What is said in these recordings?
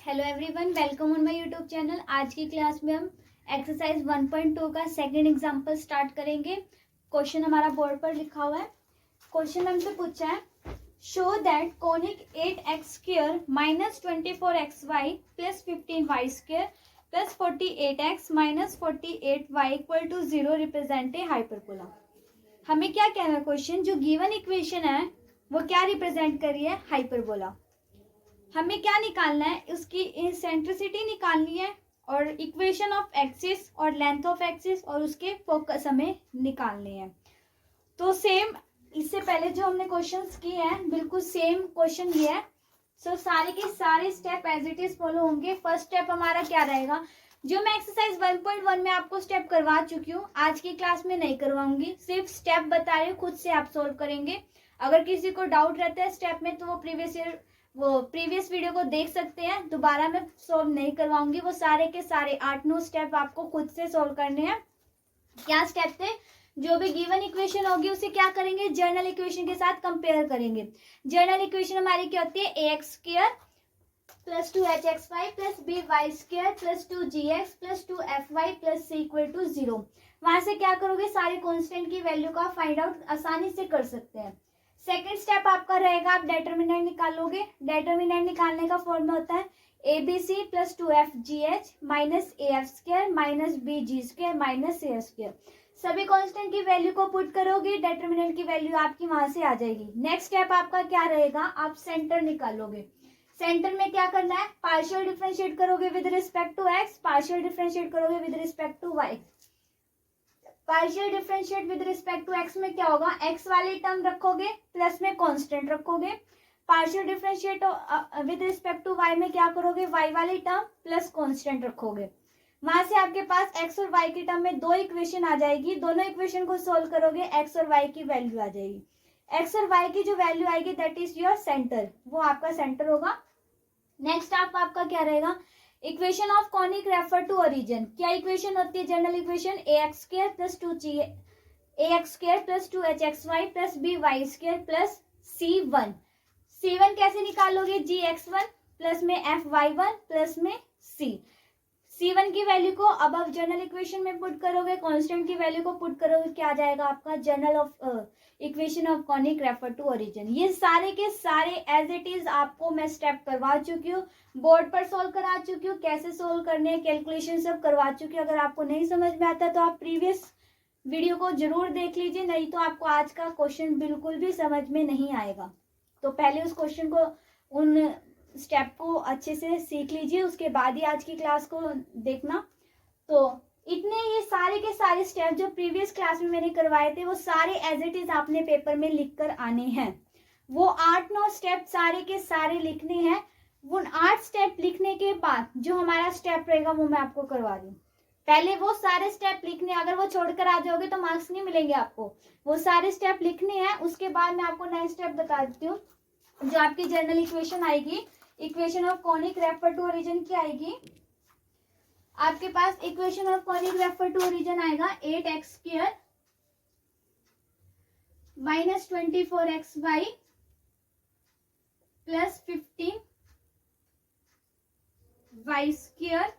Hello everyone, welcome on my YouTube channel. आज की क्लास में हम एक्सरसाइज 1.2 का सेकंड एग्जांपल स्टार्ट करेंगे। क्वेश्चन हमारा बोर्ड पर लिखा हुआ है। क्वेश्चन हमसे पूछा है, show that conic 8x² minus 24xy plus 15y² plus 48x minus 48y equal to 0 represent a hyperbola. हमें क्या कहना है, क्वेश्चन जो गिवन इक्वेशन है वो क्या रिप्रेजेंट कर रही है, हाइपरबोला। हमें क्या निकालना है, उसकी इसेंट्रिसिटी निकालनी है और इक्वेशन ऑफ एक्सिस और लेंथ ऑफ एक्सिस और उसके फोकस हमें निकालने हैं। तो सेम इससे पहले जो हमने क्वेश्चंस किए हैं बिल्कुल सेम क्वेश्चन ये है। सो सारे के सारे step as it is follow होंगे। फर्स्ट स्टेप हमारा क्या रहेगा, जो मैं एक्सरसाइज 1.1 में आपको स्टेप करवा चुकी हूँ, आज की क्लास में नहीं करवाऊंगी, सिर्फ स्टेप बता रही हूँ, खुद से आप सोल्व करेंगे। अगर किसी को डाउट रहता है स्टेप में तो वो प्रीवियस वीडियो को देख सकते हैं। दोबारा मैं सोल्व नहीं करवाऊंगी, वो सारे के सारे 8-9 स्टेप आपको खुद से सोल्व करने हैं। क्या स्टेप थे, जो भी गिवन इक्वेशन होगी उसे क्या करेंगे, जर्नल इक्वेशन के साथ कंपेयर करेंगे। जर्नल इक्वेशन हमारी क्या होती है, ax² plus 2hxy plus by² plus 2gx plus 2fy plus c equal to 0। वहां से क्या करोगे, सारे कॉन्स्टेंट की वैल्यू का फाइंड आउट आसानी से कर सकते हैं। सेकेंड स्टेप आपका रहेगा, आप डेटर्मिनेंट निकालोगे। डेटर्मिनेंट निकालने का फॉर्मूला होता है ABC plus 2fgh minus AF² minus BG² minus AF²। सभी कांस्टेंट की वैल्यू को पुट करोगे, डेटर्मिनेंट की वैल्यू आपकी वहां से आ जाएगी। नेक्स्ट स्टेप आपका क्या रहेगा, आप सेंटर निकालोगे। सेंटर में क्या करना है, पार्शियल डिफरेंशिएट करोगे with respect to x, partial differentiate करोगे with respect to y। Partial differentiate with respect to x में क्या होगा, x वाले टर्म रखोगे प्लस में कांस्टेंट रखोगे। Partial differentiate with respect to y में क्या करोगे, y वाले टर्म प्लस कांस्टेंट रखोगे। वहां से आपके पास x और y के टर्म में दो इक्वेशन आ जाएगी। दोनों इक्वेशन को सोल्व करोगे, x और y की वैल्यू आ जाएगी। x और y की जो वैल्यू आएगी दैट इज योर सेंटर, वो आपका सेंटर होगा। नेक्स्ट आपका क्या रहेगा, equation of conic refer to origin. क्या इक्वेशन होती है, general equation ax² plus 2ax² plus 2hxy plus by² plus c1। c1 कैसे निकालोगे, gx1 प्लस में fy1 प्लस में c1 की वैल्यू को अब जनरल इक्वेशन में पुट करोगे, कांस्टेंट की वैल्यू को पुट करोगे, क्या आ जाएगा आपका general of equation of conic refer to origin. ये सारे के सारे एज इट इज आपको मैं स्टेप करवा चुकी हूँ, बोर्ड पर सोल्व करा चुकी हूँ, कैसे सोल्व करने कैलकुलेशन सब करवा चुकी हूँ। अगर आपको नहीं समझ में आता तो आप प्रीवियस वीडियो को जरूर देख लीजिए, नहीं तो आपको आज का क्वेश्चन बिल्कुल भी समझ में नहीं आएगा। तो पहले उस क्वेश्चन को, उन स्टेप को अच्छे से सीख लीजिए, उसके बाद ही आज की क्लास को देखना। तो इतने ये सारे के सारे स्टेप जो प्रीवियस क्लास में मैंने करवाए थे वो सारे एज इट इज आपने पेपर में लिख कर आने हैं। वो 8-9 स्टेप सारे के सारे लिखने हैं। वो 8 स्टेप लिखने के बाद जो हमारा स्टेप रहेगा वो मैं आपको करवा रही हूँ। पहले वो सारे स्टेप लिखने, अगर वो छोड़कर आ जाओगे तो मार्क्स नहीं मिलेंगे आपको। वो सारे स्टेप लिखने हैं, उसके बाद मैं आपको नेक्स्ट स्टेप बता देती हूँ। जो आपकी जनरल इक्वेशन आएगी, equation of conic refer to origin की आएगी, आपके पास equation of conic refer to origin आएगा 8x² minus 24xy plus 15y²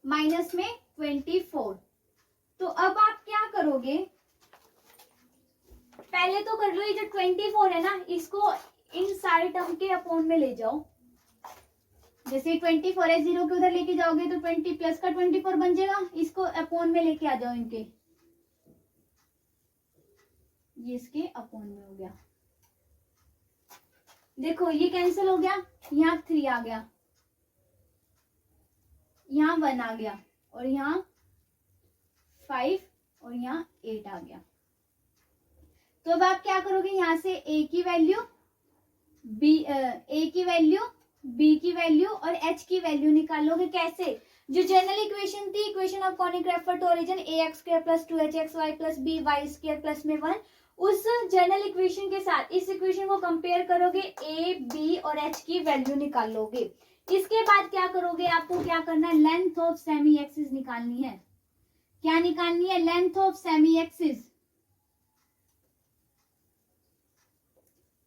minus में 24। तो अब आप क्या करोगे, पहले तो कर लो, ये जो 24 है ना, इसको इन सारे टर्म के अपॉन में ले जाओ। जैसे 24 है, 0 के उधर लेके जाओगे तो 20 प्लस का 24 बन जाएगा, इसको अपॉन में लेके आ जाओ इनके, ये इसके अपॉन में हो गया। देखो ये कैंसिल हो गया, यहाँ 3 आ गया, यहाँ 1 आ गया और यहाँ 5 और यहाँ 8 आ गया। तो अब आप क्या करोगे, यहाँ से a की वैल्यू a की वैल्यू, b की वैल्यू और h की वैल्यू निकालोगे। कैसे, जो जनरल इक्वेशन थी, equation of conic refer to origin ax² plus 2hxy plus by² plus में 1, उस जनरल इक्वेशन के साथ इस इक्वेशन को कंपेयर करोगे, a, b और h की वैल्यू निकालोगे। इसके बाद क्या करोगे, आपको क्या करना है, लेंथ ऑफ सेमी एक्सिस निकालनी है। क्या निकालनी है, लेंथ ऑफ सेमी एक्सिस।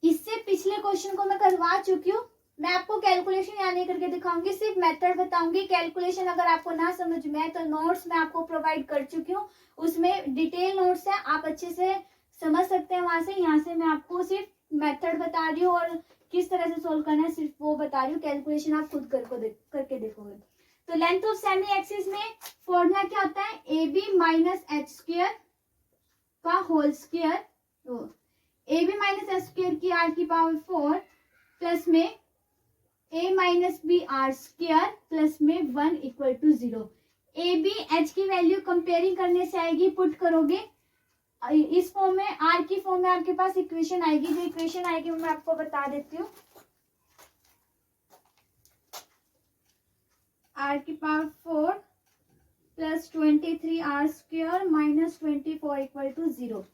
इससे पिछले पिछले क्वेश्चन को मैं करवा चुकी हूँ। मैं आपको कैलकुलेशन यहाँ नहीं करके दिखाऊंगी, सिर्फ मेथड बताऊंगी। कैलकुलेशन अगर आपको ना समझ में आए तो नोट्स मैं आपको प्रोवाइड कर चुकी हूँ, उसमें डिटेल नोट्स है, आप अच्छे से समझ सकते हैं वहां से। यहाँ से मैं आपको सिर्फ मेथड बता रही हूँ और किस तरह से सोल्व करना है सिर्फ वो बता रही हूँ। कैलकुलेशन आप खुद करके देखोगे। तो लेंथ ऑफ सेमी एक्सिस में फॉर्मूला क्या होता है, A B minus H square का होल स्क्वायर, तो A B minus H square की आर की पावर 4 प्लस में A minus B R square plus में 1 equal to 0। A B H की वैल्यू कंपेयरिंग करने से आएगी, पुट करोगे इस फॉर्म में, आर की फॉर्म में आपके पास इक्वेशन आएगी। जो इक्वेशन आएगी वो मैं आपको बता देती हूँ। आर की power 4 plus 23 R square minus 24 equal to 0।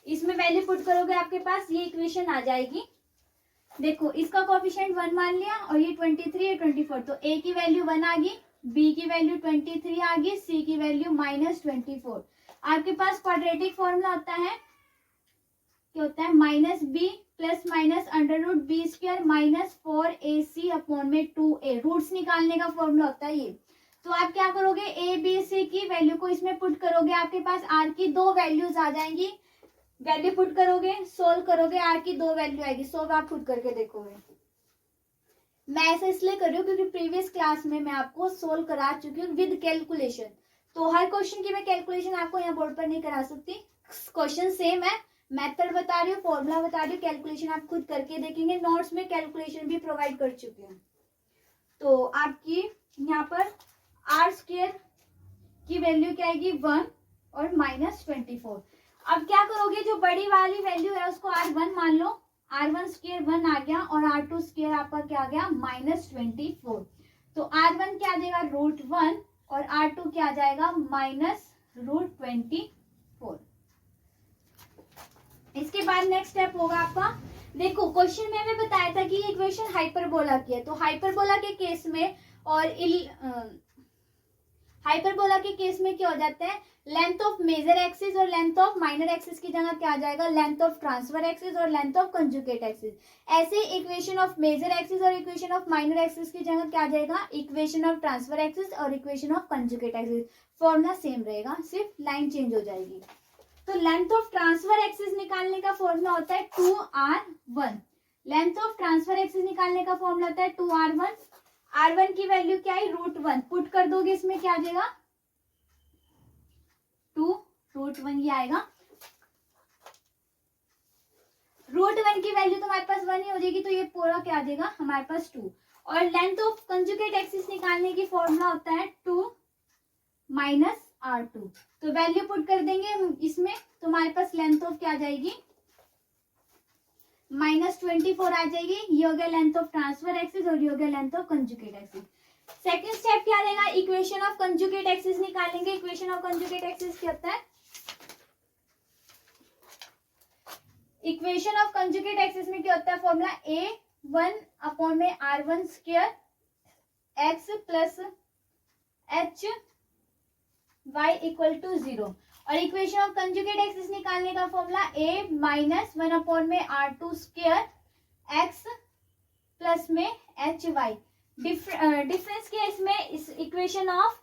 इसमें वैल्यू पुट करोगे आपके पास ये इक्वेशन आ जाएगी। देखो इसका कोफिशिएंट 1 मान लिया और ये 23 है 24, तो ए की वैल्यू 1 आ गई, बी की वैल्यू 23 आ गई, सी की वैल्यू माइनस 24। आपके पास क्वाड्रेटिक फॉर्मूला होता है, क्या होता है, minus b plus minus under root b square minus 4ac upon में 2a। रूट्स निकालने का फॉर्मूला होता है ये। तो आप क्या करोगे, ए बी सी की वैल्यू को इसमें पुट करोगे, आपके पास आर की 2 वैल्यूज आ जाएंगी। वैल्यू पुट करोगे, सोल्व करोगे, आर की 2 वैल्यू आएगी। सोल्व आप खुद करके देखोगे। मैं ऐसा इसलिए कर रही हूँ क्योंकि प्रीवियस क्लास में मैं आपको सोल्व करा चुकी हूँ विद कैलकुलेशन। तो हर क्वेश्चन की मैं कैलकुलेशन आपको यहाँ बोर्ड पर नहीं करा सकती। क्वेश्चन सेम है, मेथड बता रही हूँ, फॉर्मूला बता रही हूँ, कैलकुलेशन आप खुद करके देखेंगे। नोट्स में कैलकुलेशन भी प्रोवाइड कर चुकी हूँ। तो आपकी यहाँ पर आर स्क्वायर की वैल्यू क्या आएगी 1 और माइनस 24। अब क्या करोगे, जो बड़ी वाली वैल्यू है उसको R1 मान लो, R1 स्क्वायर 1 आ गया और R2 स्क्वायर आपका क्या आ गया माइनस 24। तो R1 क्या आ जाएगा √1 और R2 क्या आ जाएगा माइनस √24। इसके बाद नेक्स्ट स्टेप होगा आपका, देखो क्वेश्चन में हमें बताया था कि ये इक्वेशन हाइपरबोला की है। तो हाइपरबोला के केस में और हाइपरबोला के केस में क्या हो जाता है, लेंथ ऑफ मेजर एक्सिस और लेंथ ऑफ माइनर एक्सिस की जगह क्या आ जाएगा, लेंथ ऑफ ट्रांसफर एक्सिस और लेंथ ऑफ कंजुगेट एक्सिस। ऐसे इक्वेशन ऑफ मेजर एक्सिस और इक्वेशन ऑफ माइनर एक्सिस की जगह क्या आ जाएगा, इक्वेशन ऑफ ट्रांसफर एक्सिस और equation of conjugate axis. Formula same रहेगा, सिर्फ लाइन चेंज हो जाएगी। तो लेंथ ऑफ ट्रांसफर एक्सिस निकालने का फॉर्मूला होता है 2r1। Length of transfer axis निकालने का फॉर्मूला होता है 2r1। R1 की वैल्यू क्या है √1, पुट कर दोगे इसमें क्या आ जाएगा 2 √1 ये आएगा। √1 की वैल्यू तो हमारे पास 1 ही हो जाएगी, तो ये पूरा क्या आ जाएगा हमारे पास 2। और लेंथ ऑफ कंजुगेट एक्सिस निकालने की फॉर्मूला होता है 2 माइनस R2। तो वैल्यू पुट कर देंगे इसमें, तो हमारे पास लेंथ ऑफ क्या आ जाएगी माइनस 24 आ जाएगी। ये हो गया लेंथ ऑफ ट्रांसफर एक्सिस और ये हो गया length of conjugate axis. Second step क्या रहेगा, इक्वेशन ऑफ कंजुगेट एक्सिस निकालेंगे। इक्वेशन ऑफ कंजुगेट एक्सिस क्या होता है, इक्वेशन ऑफ कंजुगेट एक्सिस में क्या होता है, फॉर्मूला A1 अपॉन में R1 square x plus HY equal to 0। और इक्वेशन ऑफ कंजुगेट एक्सिस निकालने का फॉर्मूला A माइनस 1 अपॉन में R2 स्क्वायर x प्लस में HY। डिफरेंस क्या है इसमें, इस इक्वेशन ऑफ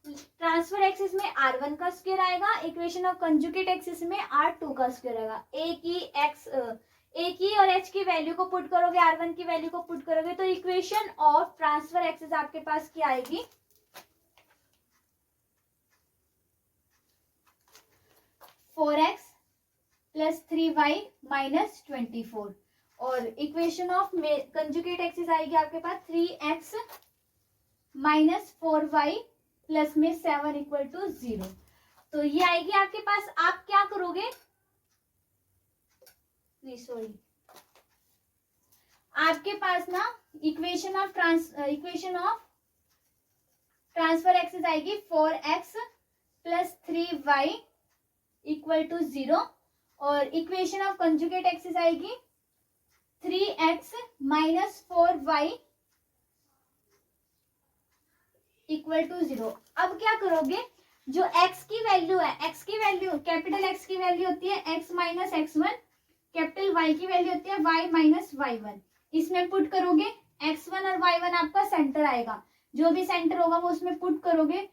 ट्रांसफर एक्सिस में R1 का स्क्वायर आएगा, इक्वेशन ऑफ कंजुगेट एक्सिस में R2 का स्क्वायर आएगा। A की और H की वैल्यू को पुट करोगे, R1 की वैल्यू को पुट करोगे, तो इक्वेशन ऑफ ट्रांसफर एक्सिस आपके पास क्या आएगी 4x प्लस 3y माइनस 24। और इक्वेशन ऑफ कंजुगेट एक्सिस आएगी आपके पास 3x माइनस 4y प्लस में 7 इक्वल टू 0। तो ये आएगी आपके पास। आप क्या करोगे, नहीं सॉरी, आपके पास ना इक्वेशन ऑफ ट्रांसफर एक्सिस आएगी 4x plus 3y equal to 0 और इक्वेशन ऑफ कंजुगेट एक्सिस आएगी 3x minus 4y equal to 0। अब क्या करोगे, जो x की वैल्यू है, x की वैल्यू कैपिटल X की वैल्यू होती है x minus x1 capital Y की वैल्यू होती है वाई माइनस y1। इसमें पुट करोगे x1 और y1 आपका सेंटर आएगा, जो भी सेंटर होगा वो उसमें पुट करोगे।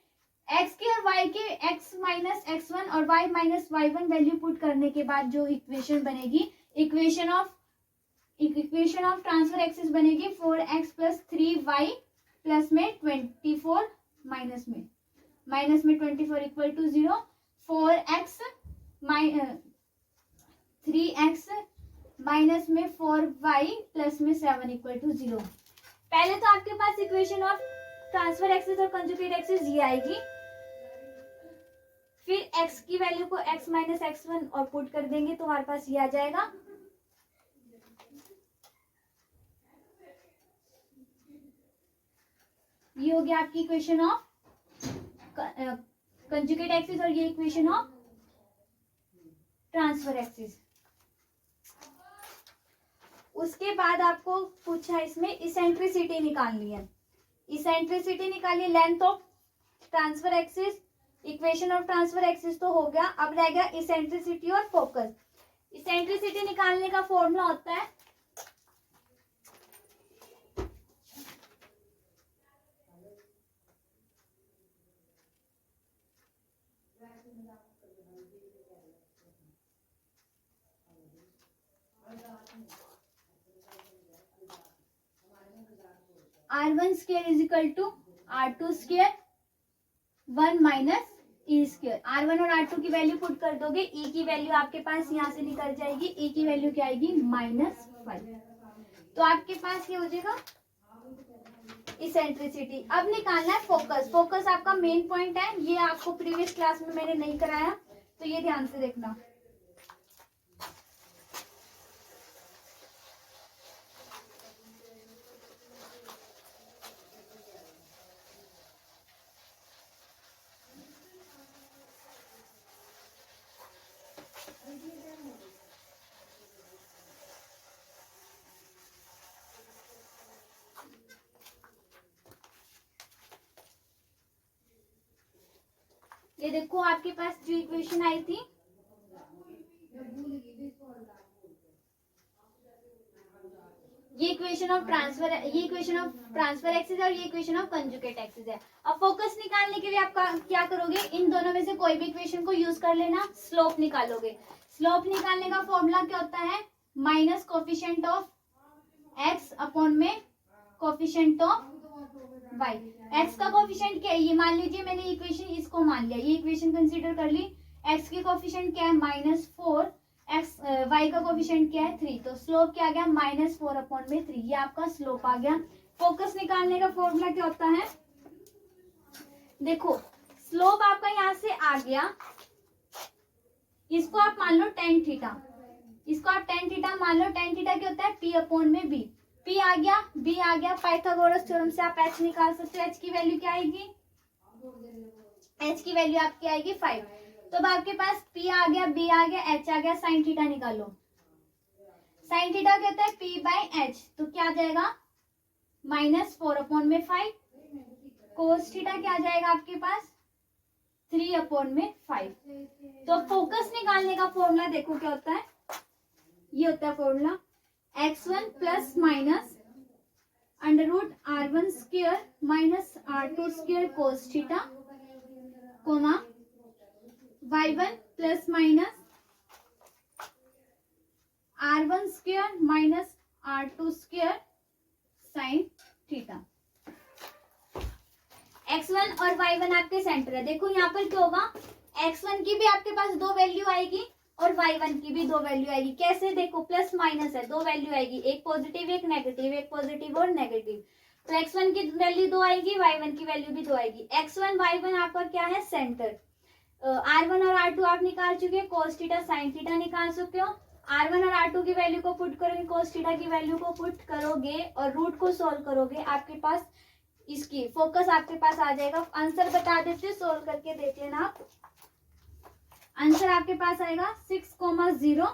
x की और y की x माइनस x1 और y minus y1 value put करने के बाद जो इक्वेशन बनेगी, इक्वेशन ऑफ ट्रांसफर एक्सिस बनेगी 4x प्लस 3y प्लस में 24 माइनस में 24 equal to 0। 4x 3x minus में 4y प्लस में 7 इक्वल टू 0। पहले तो आपके पास इक्वेशन ऑफ ट्रांसफर एक्सिस और कंजुगेट एक्सिस ये आएगी, फिर x की वैल्यू को x माइनस x1 और पुट कर देंगे तो हमारे पास ये आ जाएगा। ये हो गया आपकी इक्वेशन ऑफ कंजुगेट एक्सिस और ये इक्वेशन ऑफ ट्रांसफर एक्सिस। उसके बाद आपको पूछा इसमें इसेंट्रिसिटी निकालनी है। इसेंट्रिसिटी निकालिए, length of transfer axis, equation of transfer axis तो हो गया, अब रहेगा इसेंट्रिसिटी और फोकस। इसेंट्रिसिटी निकालने का फॉर्मूला होता है R1 square is equal to R2 square 1 minus e square. R1 और R2 की वैल्यू पुट कर दोगे, E की वैल्यू आपके पास यहाँ से निकल जाएगी, E की वैल्यू क्या आएगी -5। तो आपके पास ये हो जाएगा इसेंट्रिसिटी। अब निकालना है फोकस। फोकस आपका मेन पॉइंट है, ये आपको प्रीवियस क्लास में मैंने नहीं कराया तो ये ध्यान से देखना। ये देखो आपके पास जो इक्वेशन आई थी, ये इक्वेशन ऑफ ट्रांसफर एक्सिस और ये इक्वेशन ऑफ कंजुगेट एक्सिस है। अब फोकस निकालने के लिए आप क्या करोगे, इन दोनों में से कोई भी इक्वेशन को यूज कर लेना, स्लोप निकालोगे। स्लोप निकालने का फॉर्मूला क्या होता है, minus coefficient of x upon में कोफिशिएंट ऑफ वाई। एक्स का कोफिशिएंट क्या है, ये मान लीजिए मैंने इक्वेशन इसको मान लिया, ये इक्वेशन कंसीडर कर ली। एक्स की कोफिशिएंट क्या है -4, एक्स वाई का कोफिशिएंट क्या है 3, तो स्लोप क्या आ गया -4 अपॉन में 3, ये आपका स्लोप आ गया। फोकस निकालने का फॉर्मूला क्या होता है, देखो स्लोप आपका यहाँ से आ गया, इसको आप मान लो tan थीटा, इसको आप tan थीटा मान लो। tan थीटा क्या होता है p अपॉन में b, p आ गया, b आ गया, पाइथागोरस थ्योरम से आप h निकाल सकते हो। h की वैल्यू क्या आएगी, h की वैल्यू आपकी आएगी 5। तो अब आपके पास p आ गया, b आ गया, h आ गया, sin थीटा निकालो। sin थीटा क्या होता है p बाय h, तो क्या आ जाएगा -4 अपॉन में 5। cos थीटा क्या आ जाएगा आपके पास 3 अपॉन में 5। तो फोकस निकालने का फॉर्मूला देखो क्या होता है, ये होता है formula x1 plus minus √r1 square minus r2 square cos theta, comma y1 plus minus r1 square minus r2 square sin theta. x1 और y1 आपके सेंटर है। देखो यहाँ पर क्या होगा, x1 की भी आपके पास 2 वैल्यू आएगी और y1 की भी 2 वैल्यू आएगी। कैसे, देखो प्लस माइनस है, 2 वैल्यू आएगी, एक पॉजिटिव एक नेगेटिव, एक पॉजिटिव और नेगेटिव। तो x1 की वैल्यू 2 आएगी, y1 की वैल्यू भी 2 आएगी। x1 y1 आपका क्या है सेंटर। r1 और r2 आप निकाल चुके हैं, cos थीटा sin थीटा निकाल सकते हो। r1 और r2 की वैल्यू को पुट करोगे, cos थीटा की वैल्यू को पुट करोगे और रूट को सोल्व करोगे, आपके पास इसकी फोकस आपके पास आ जाएगा। आंसर बता देते, सोल्व करके देख लेना आप। आंसर आपके पास आएगा 6,0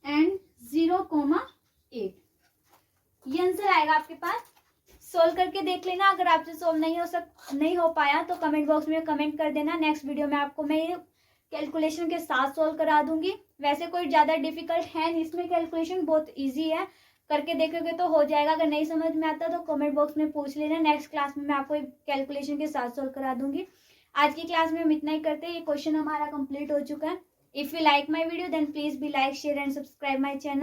एंड 0,8, ये आंसर आएगा आपके पास। सोल्व करके देख लेना, अगर आपसे सोल्व नहीं हो पाया तो कमेंट बॉक्स में कमेंट कर देना। नेक्स्ट वीडियो में आपको मैं कैलकुलेशन के साथ सॉल्व करा दूंगी। वैसे कोई ज़्यादा डिफिकल्ट है नहीं इसमें, कैलकुलेशन बहुत ईजी है, करके देखोगे तो हो जाएगा। अगर नहीं समझ में आता तो कमेंट बॉक्स में पूछ लेना, नेक्स्ट क्लास में मैं आपको कैलकुलेशन के साथ सॉल्व करा दूंगी। आज की क्लास में हम इतना ही करते हैं। ये क्वेश्चन हमारा कंप्लीट हो चुका है। If you like my video then please be like, share and subscribe my channel.